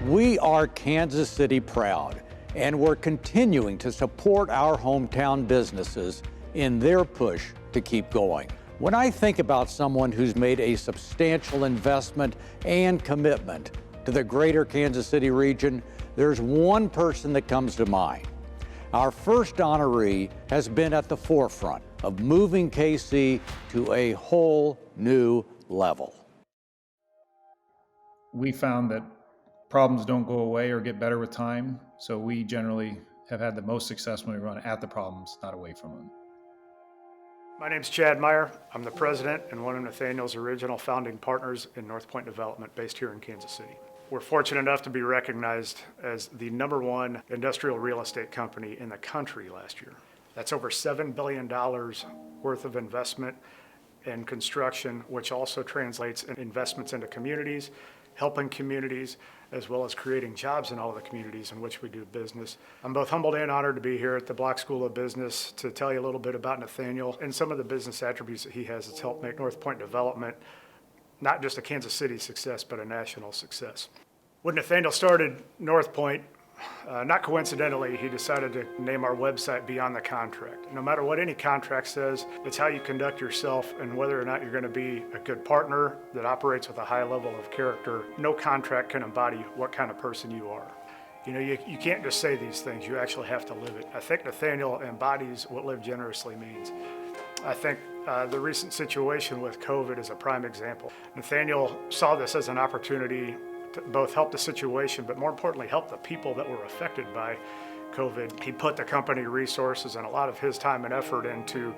We are Kansas City proud, and we're continuing to support our hometown businesses in their push to keep going. When I think about someone who's made a substantial investment and commitment to the greater Kansas City region, there's one person that comes to mind. Our first honoree has been at the forefront of moving KC to a whole new level. We found that problems don't go away or get better with time, so we generally have had the most success when we run at the problems, not away from them. My name's Chad Meyer. I'm the president and one of Nathaniel's original founding partners in NorthPoint Development based here in Kansas City. We're fortunate enough to be recognized as the #1 industrial real estate company in the country last year. That's over $7 billion worth of investment in construction, which also translates in investments into communities, helping communities, as well as creating jobs in all of the communities in which we do business. I'm both humbled and honored to be here at the Block School of Business to tell you a little bit about Nathaniel and some of the business attributes that he has that's helped make NorthPoint Development not just a Kansas City success, but a national success. When Nathaniel started NorthPoint, not coincidentally, he decided to name our website Beyond the Contract. No matter what any contract says, it's how you conduct yourself and whether or not you're going to be a good partner that operates with a high level of character. No contract can embody what kind of person you are. You know, you can't just say these things, you actually have to live it. I think Nathaniel embodies what live generously means. I think the recent situation with COVID is a prime example. Nathaniel saw this as an opportunity to both help the situation, but more importantly, help the people that were affected by COVID. He put the company resources and a lot of his time and effort into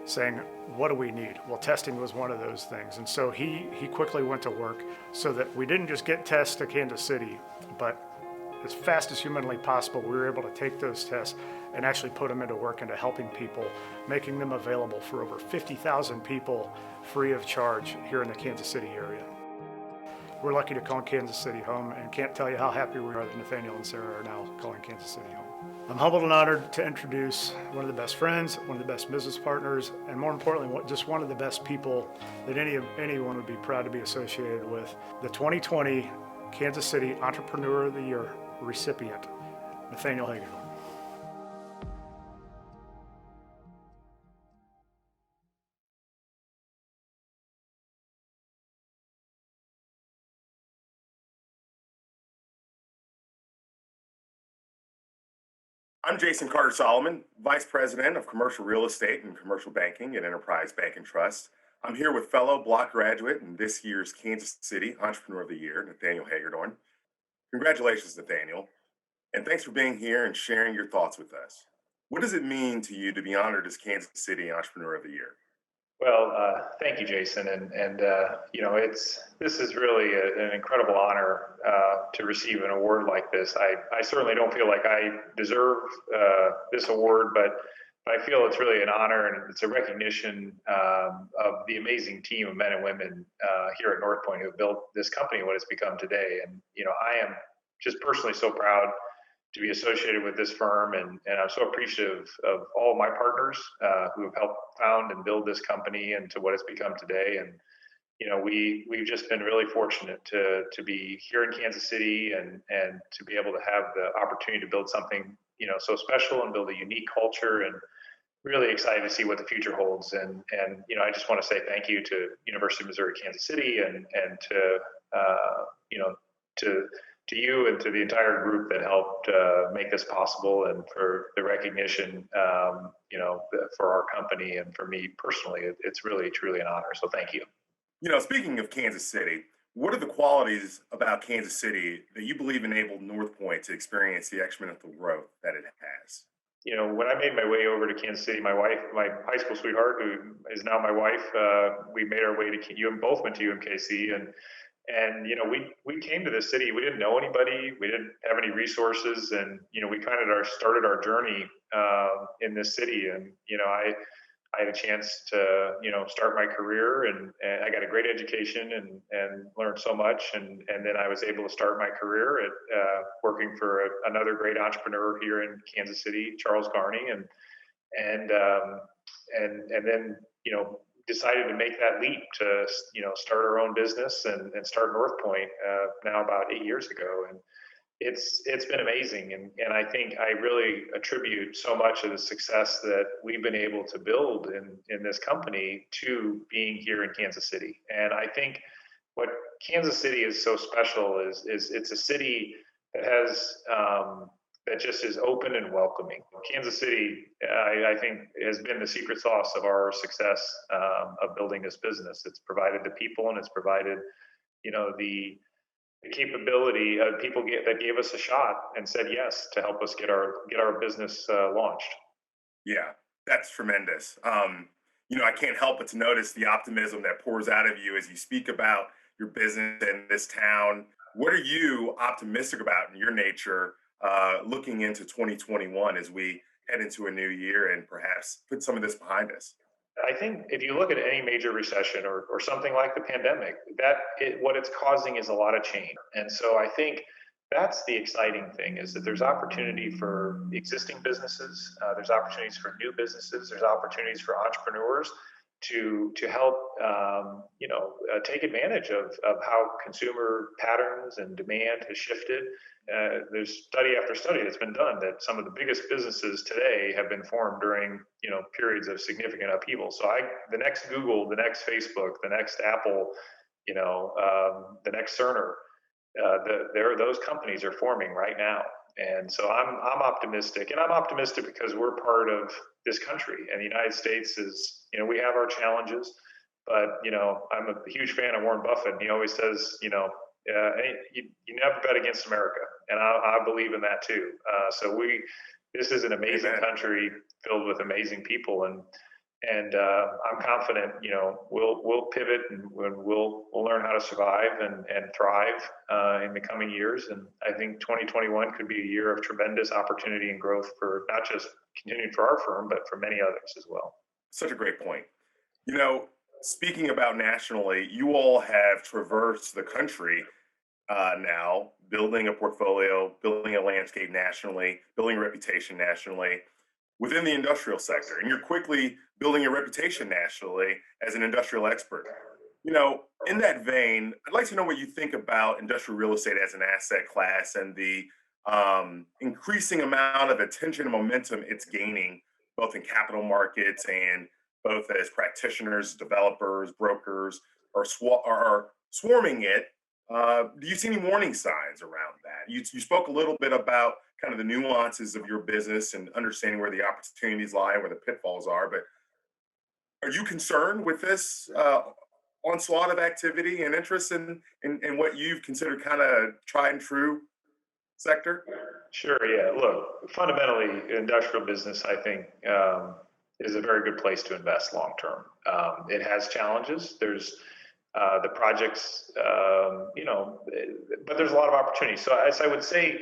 saying, what do we need? Well, testing was one of those things. And so he quickly went to work so that we didn't just get tests to Kansas City, but as fast as humanly possible, we were able to take those tests and actually put them into work into helping people, making them available for over 50,000 people free of charge here in the Kansas City area. We're lucky to call Kansas City home and can't tell you how happy we are that Nathaniel and Sarah are now calling Kansas City home. I'm humbled and honored to introduce one of the best friends, one of the best business partners, and more importantly, just one of the best people that anyone would be proud to be associated with. The 2020 Kansas City Entrepreneur of the Year recipient, Nathaniel Hagedorn. I'm Jason Carter Solomon, Vice President of Commercial Real Estate and Commercial Banking at Enterprise Bank and Trust. I'm here with fellow Block graduate and this year's Kansas City Entrepreneur of the Year, Nathaniel Hagedorn. Congratulations, Nathaniel, and thanks for being here and sharing your thoughts with us. What does it mean to you to be honored as Kansas City Entrepreneur of the Year? Well, thank you, Jason, and you know, this is really an incredible honor to receive an award like this. I certainly don't feel like I deserve this award, but I feel it's really an honor and it's a recognition of the amazing team of men and women here at NorthPoint who have built this company what it's become today. And you know, I am just personally so proud to be associated with this firm, and I'm so appreciative of all of my partners who have helped found and build this company into what it's become today. And you know, we've just been really fortunate to be here in Kansas City and to be able to have the opportunity to build something, you know, so special and build a unique culture, and really excited to see what the future holds. And you know, I just want to say thank you to University of Missouri Kansas City and to you know, to you and to the entire group that helped make this possible, and for the recognition, you know, for our company and for me personally, it's really truly an honor. So thank you. You know, speaking of Kansas City, what are the qualities about Kansas City that you believe enabled NorthPoint to experience the exponential growth that it has? You know, when I made my way over to Kansas City, my wife, my high school sweetheart, who is now my wife, we made our way to both went to UMKC, and you know, we came to this city. We didn't know anybody. We didn't have any resources, and you know, we kind of started our journey in this city. And you know, I had a chance to, you know, start my career, and I got a great education and learned so much. And then I was able to start my career at working for another great entrepreneur here in Kansas City, Charles Garney, and then, you know, decided to make that leap to, start our own business and start NorthPoint now about 8 years ago. And it's been amazing. And I think I really attribute so much of the success that we've been able to build in this company to being here in Kansas City. And I think what Kansas City is so special is it's a city that has that just is open and welcoming. Kansas City, I think, has been the secret sauce of our success of building this business. It's provided the people, and it's provided, the capability of people that gave us a shot and said yes to help us get our business launched. Yeah, that's tremendous. I can't help but to notice the optimism that pours out of you as you speak about your business in this town. What are you optimistic about in your nature looking into 2021 as we head into a new year and perhaps put some of this behind us? I think if you look at any major recession or something like the pandemic, what it's causing is a lot of change. And so I think that's the exciting thing, is that there's opportunity for existing businesses, there's opportunities for new businesses, there's opportunities for entrepreneurs to help take advantage of how consumer patterns and demand has shifted. There's study after study that's been done that some of the biggest businesses today have been formed during periods of significant upheaval. So the next Google, the next Facebook, the next Apple, the next Cerner, those companies are forming right now. And so I'm optimistic, and I'm optimistic because we're part of this country, and the United States is, we have our challenges, but I'm a huge fan of Warren Buffett, and he always says, you never bet against America, and I believe in that too. This is an amazing country filled with amazing people, and I'm confident, we'll pivot and we'll learn how to survive and thrive in the coming years. And I think 2021 could be a year of tremendous opportunity and growth for not just continuing for our firm, but for many others as well. Such a great point. Speaking about nationally, you all have traversed the country now, building a portfolio, building a landscape nationally, building a reputation nationally within the industrial sector. And you're quickly building a reputation nationally as an industrial expert. In that vein, I'd like to know what you think about industrial real estate as an asset class and the increasing amount of attention and momentum it's gaining, both in capital markets and both as practitioners, developers, brokers are swarming it. Do you see any warning signs around that? You spoke a little bit about kind of the nuances of your business and understanding where the opportunities lie and where the pitfalls are, but are you concerned with this onslaught of activity and interest in what you've considered kind of tried and true sector? Sure, yeah. Look, fundamentally, industrial business, I think, is a very good place to invest long term. It has challenges. There's the projects, but there's a lot of opportunities. So as I would say,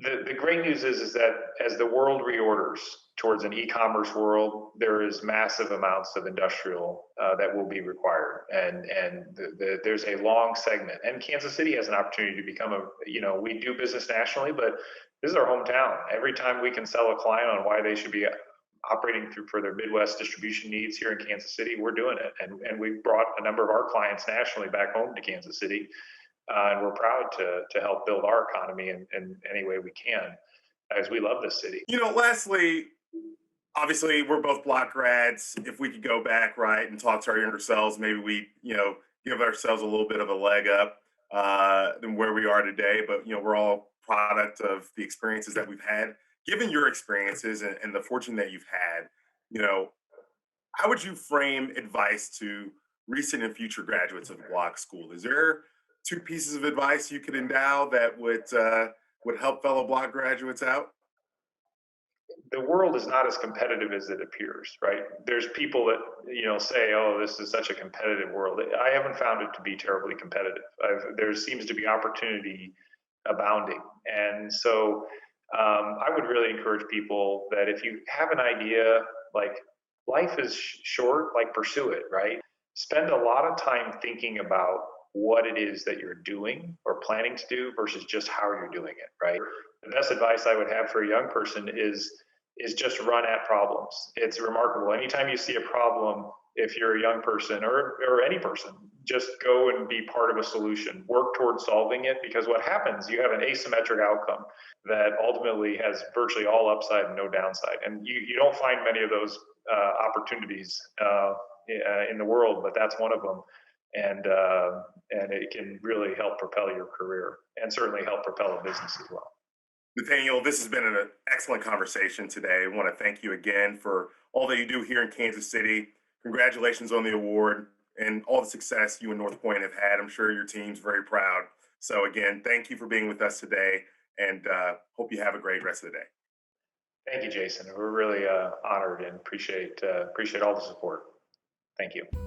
the great news is that as the world reorders towards an e-commerce world, there is massive amounts of industrial that will be required, and there's a long segment. And Kansas City has an opportunity to become we do business nationally, but this is our hometown. Every time we can sell a client on why they should be operating for their Midwest distribution needs here in Kansas City, we're doing it. And we've brought a number of our clients nationally back home to Kansas City. And we're proud to help build our economy in any way we can, as we love this city. Lastly, obviously we're both Block grads. If we could go back, right, and talk to our younger selves, maybe we, give ourselves a little bit of a leg up than where we are today. But, we're all product of the experiences that we've had. Given your experiences and the fortune that you've had, how would you frame advice to recent and future graduates of Block School? Is there 2 pieces of advice you could endow that would help fellow Block graduates out? The world is not as competitive as it appears, right? There's people that, say, oh, this is such a competitive world. I haven't found it to be terribly competitive. There seems to be opportunity abounding. And so I would really encourage people that if you have an idea, like life is short, like pursue it, right? Spend a lot of time thinking about what it is that you're doing or planning to do versus just how you're doing it, right? The best advice I would have for a young person is just run at problems. It's remarkable. Anytime you see a problem if you're a young person or any person, just go and be part of a solution, work towards solving it, because what happens, you have an asymmetric outcome that ultimately has virtually all upside and no downside. And you don't find many of those opportunities in the world, but that's one of them. And it can really help propel your career and certainly help propel a business as well. Nathaniel, this has been an excellent conversation today. I want to thank you again for all that you do here in Kansas City. Congratulations on the award and all the success you and NorthPoint have had. I'm sure your team's very proud. So again, thank you for being with us today, and hope you have a great rest of the day. Thank you, Jason. We're really honored and appreciate all the support. Thank you.